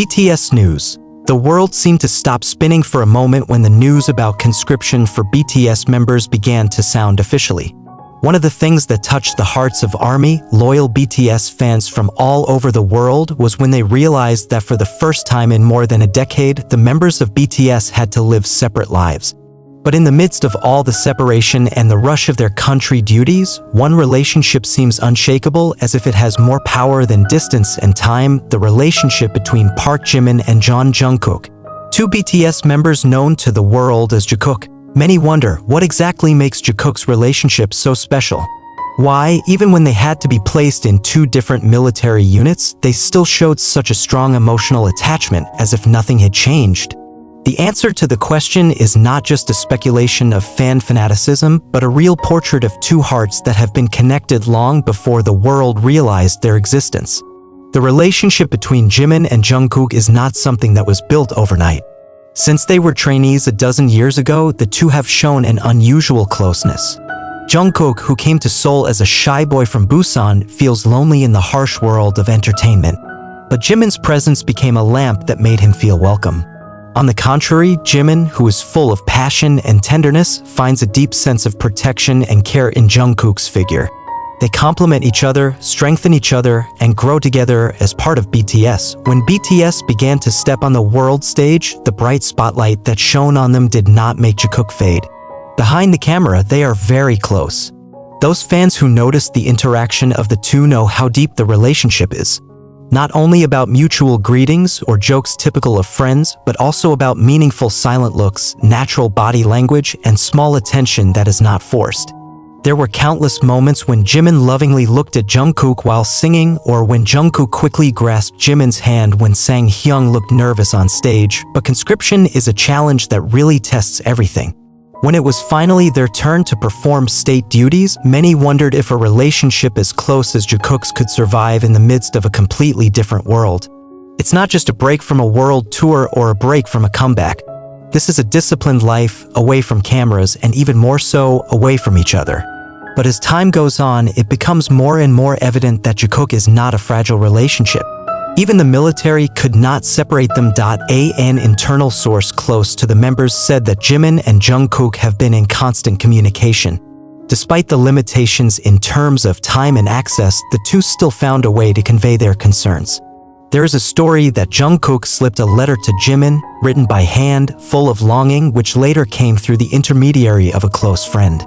BTS news. The world seemed to stop spinning for a moment when the news about conscription for BTS members began to sound officially. One of the things that touched the hearts of ARMY, loyal BTS fans from all over the world, was when they realized that for the first time in more than a decade, the members of BTS had to live separate lives. But in the midst of all the separation and the rush of their country duties, one relationship seems unshakable, as if it has more power than distance and time: the relationship between Park Jimin and Jungkook, two BTS members known to the world as Jikook. Many wonder what exactly makes Jikook's relationship so special. Why, even when they had to be placed in two different military units, they still showed such a strong emotional attachment, as if nothing had changed? The answer to the question is not just a speculation of fan fanaticism, but a real portrait of two hearts that have been connected long before the world realized their existence. The relationship between Jimin and Jungkook is not something that was built overnight. Since they were trainees a dozen years ago, the two have shown an unusual closeness. Jungkook, who came to Seoul as a shy boy from Busan, feels lonely in the harsh world of entertainment. But Jimin's presence became a lamp that made him feel welcome. On the contrary, Jimin, who is full of passion and tenderness, finds a deep sense of protection and care in Jungkook's figure. They complement each other, strengthen each other, and grow together as part of BTS. When BTS began to step on the world stage, the bright spotlight that shone on them did not make Jikook fade. Behind the camera, they are very close. Those fans who noticed the interaction of the two know how deep the relationship is. Not only about mutual greetings or jokes typical of friends, but also about meaningful silent looks, natural body language, and small attention that is not forced. There were countless moments when Jimin lovingly looked at Jungkook while singing, or when Jungkook quickly grasped Jimin's hand when Sang Hyung looked nervous on stage. But conscription is a challenge that really tests everything. When it was finally their turn to perform state duties, many wondered if a relationship as close as Jikook's could survive in the midst of a completely different world. It's not just a break from a world tour or a break from a comeback. This is a disciplined life, away from cameras, and even more so, away from each other. But as time goes on, it becomes more and more evident that Jikook is not a fragile relationship. Even the military could not separate them. An internal source close to the members said that Jimin and Jungkook have been in constant communication. Despite the limitations in terms of time and access, the two still found a way to convey their concerns. There is a story that Jungkook slipped a letter to Jimin, written by hand, full of longing, which later came through the intermediary of a close friend.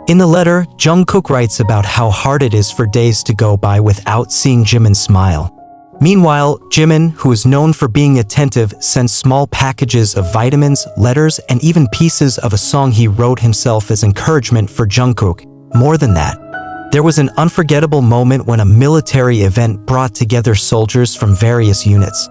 In the letter, Jungkook writes about how hard it is for days to go by without seeing Jimin smile. Meanwhile, Jimin, who is known for being attentive, sends small packages of vitamins, letters, and even pieces of a song he wrote himself as encouragement for Jungkook. More than that, there was an unforgettable moment when a military event brought together soldiers from various units.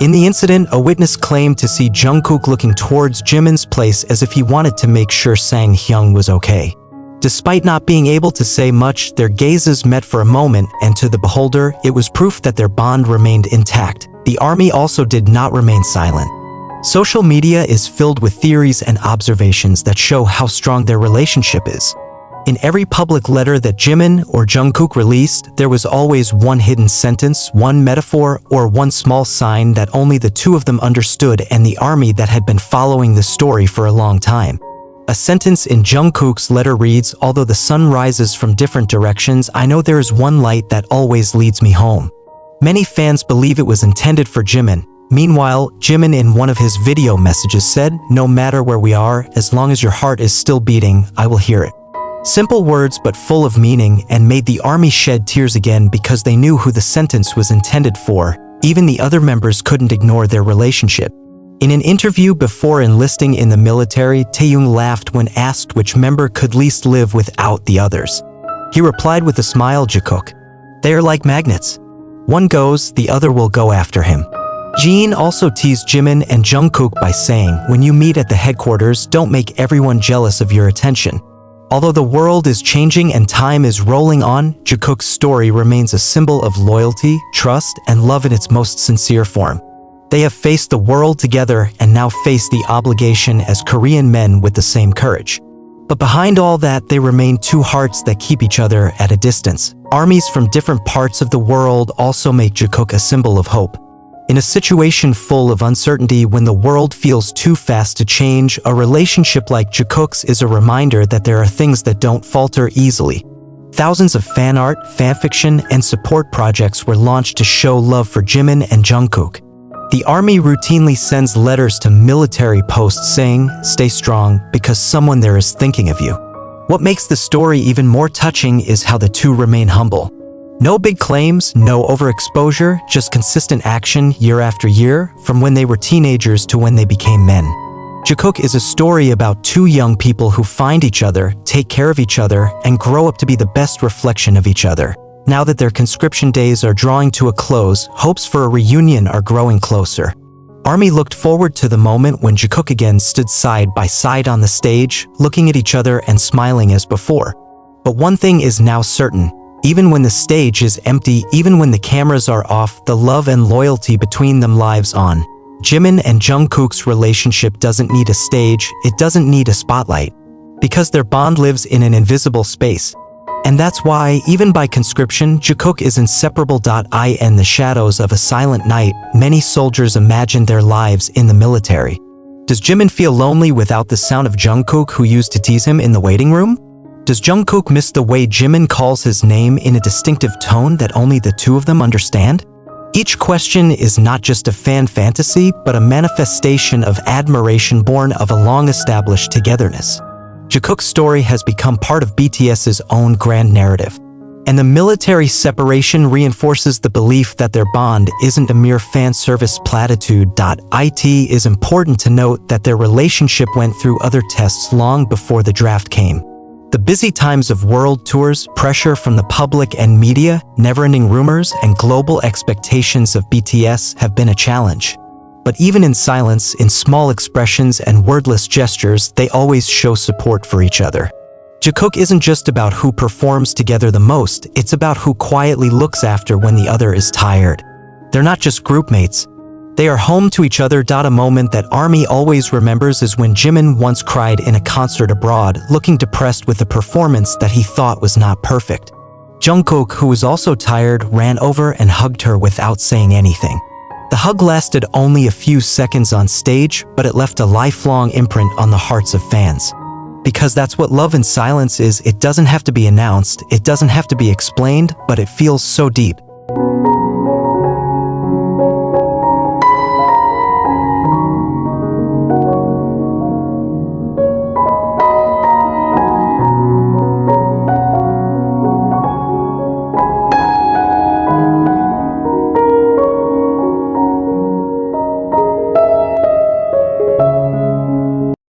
In the incident, a witness claimed to see Jungkook looking towards Jimin's place as if he wanted to make sure Sang Hyung was okay. Despite not being able to say much, their gazes met for a moment, and to the beholder, it was proof that their bond remained intact. The ARMY also did not remain silent. Social media is filled with theories and observations that show how strong their relationship is. In every public letter that Jimin or Jungkook released, there was always one hidden sentence, one metaphor, or one small sign that only the two of them understood and the ARMY that had been following the story for a long time. A sentence in Jungkook's letter reads, "Although the sun rises from different directions, I know there is one light that always leads me home." Many fans believe it was intended for Jimin. Meanwhile, Jimin in one of his video messages said, "No matter where we are, as long as your heart is still beating, I will hear it." Simple words but full of meaning, and made the ARMY shed tears again because they knew who the sentence was intended for. Even the other members couldn't ignore their relationship. In an interview before enlisting in the military, Taeyong laughed when asked which member could least live without the others. He replied with a smile, "Jikook. They are like magnets. One goes, the other will go after him." Jin also teased Jimin and Jungkook by saying, "When you meet at the headquarters, don't make everyone jealous of your attention." Although the world is changing and time is rolling on, Jikook's story remains a symbol of loyalty, trust, and love in its most sincere form. They have faced the world together and now face the obligation as Korean men with the same courage. But behind all that, they remain two hearts that keep each other at a distance. Armies from different parts of the world also make Jikook a symbol of hope. In a situation full of uncertainty when the world feels too fast to change, a relationship like Jikook's is a reminder that there are things that don't falter easily. Thousands of fan art, fanfiction, and support projects were launched to show love for Jimin and Jungkook. The army routinely sends letters to military posts saying, "Stay strong, because someone there is thinking of you." What makes the story even more touching is how the two remain humble. No big claims, no overexposure, just consistent action year after year, from when they were teenagers to when they became men. Jikook is a story about two young people who find each other, take care of each other, and grow up to be the best reflection of each other. Now that their conscription days are drawing to a close, hopes for a reunion are growing closer. ARMY looked forward to the moment when Jikook again stood side by side on the stage, looking at each other and smiling as before. But one thing is now certain. Even when the stage is empty, even when the cameras are off, the love and loyalty between them lives on. Jimin and Jungkook's relationship doesn't need a stage, it doesn't need a spotlight. Because their bond lives in an invisible space. And that's why, even by conscription, Jikook is inseparable. In the shadows of a silent night, many soldiers imagine their lives in the military. Does Jimin feel lonely without the sound of Jungkook who used to tease him in the waiting room? Does Jungkook miss the way Jimin calls his name in a distinctive tone that only the two of them understand? Each question is not just a fan fantasy, but a manifestation of admiration born of a long-established togetherness. Jikook's story has become part of BTS's own grand narrative. And the military separation reinforces the belief that their bond isn't a mere fan service platitude. It is important to note that their relationship went through other tests long before the draft came. The busy times of world tours, pressure from the public and media, never-ending rumors, and global expectations of BTS have been a challenge. But even in silence, in small expressions and wordless gestures, they always show support for each other. Jikook isn't just about who performs together the most, it's about who quietly looks after when the other is tired. They're not just groupmates. They are home to each other. A moment that ARMY always remembers is when Jimin once cried in a concert abroad, looking depressed with a performance that he thought was not perfect. Jungkook, who was also tired, ran over and hugged her without saying anything. The hug lasted only a few seconds on stage, but it left a lifelong imprint on the hearts of fans. Because that's what love in silence is. It doesn't have to be announced, it doesn't have to be explained, but it feels so deep.